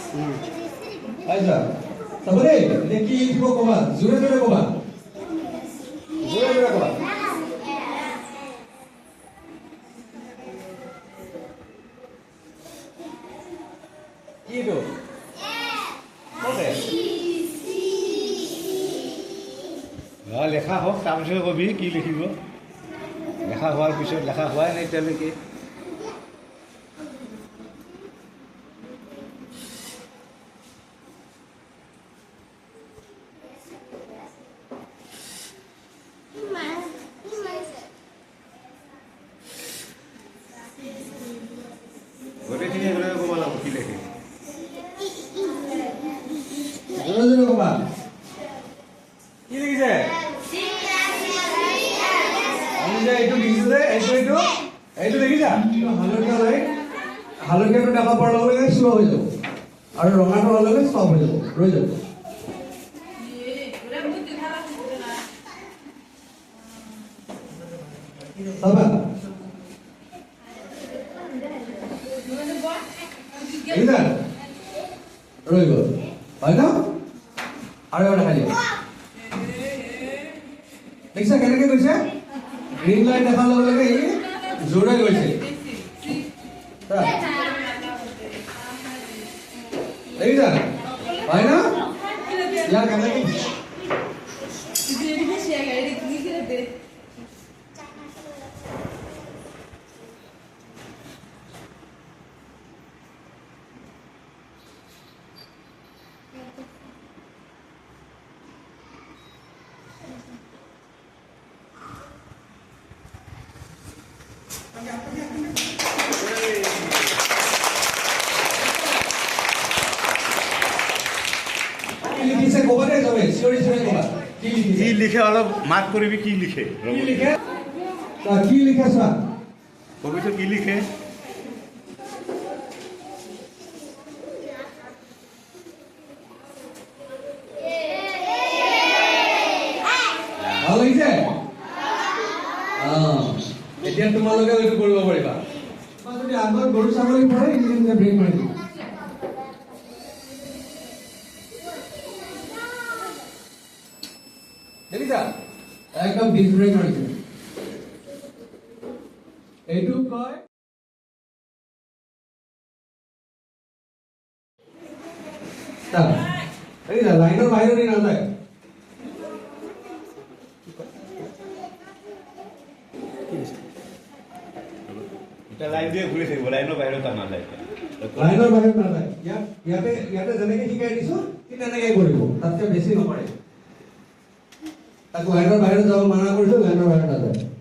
আচ্ছা তাৰপৰে এটা কি লিখব কবা জোৰে জোৰে কবা জোৰে জোৰে কবা কি তো লেখা হোক তাৰপিছত কবি কি লিখিব লেখা হোৱাৰ পিছত লেখা হোৱাই নাই এতিয়ালৈকে গোটেইখিনি একেলগে ক'ব লাগিব কি লিখে জোরে জোরে কবা কি লিখিছে আমি যে এইটো লিখিছে যে এইটো দেখিছা হালধীয়া লাইট হালধীয়াটো দেখা পোৱাৰ লগে লগে শ্ল' হৈ যাব আৰু ৰঙাটো হোৱাৰ লগে ষ্টপ হৈ যাব ৰৈ যাব চাবা দেখিছা ৰৈ গ'ল হয় ন আৰু এটা খালি দেখিছা কেনেকে গৈছে গ্ৰীণ লাইট দেখাৰ লগে লগে ই জোৰে গৈছে দেখিছা হয় ন ইয়াৰ কেনেকে লিখিছে কবা দে যাবে চিঞৰি চিঞৰি কবা কি লিখিছে কি লিখে অলপ মাৰ্ক কৰিবি কি লিখে কি লিখে কি লিখে চোৱা কবিটো কি লিখে ভাল লাগিছে এতিয়া তোমালোকে এইটো কৰিব পাৰিবা যদি আগত গৰু ছাগলী পৰে এইখিনি ব্ৰেক মাৰি দিম দেখিছা একদম ডিছ ব্ৰেক মাৰিছে এইটো কয় দেখিছা লাইনৰ বাহিৰতে নাযায় এতিয়া লাইন দিয়ে ঘূৰি থাকিব লাইনৰ বাহিৰত নাযায় লাইনৰ বাহিৰত নাযায় ইয়াতে যেনেকে শিকাই দিছো সি তেনেকে কৰিব তাতকে বেছি নকৰে তাক লাইনৰ বাহিৰত যাব মানা কৰিছো লাইনৰ বাহিৰত নাযায়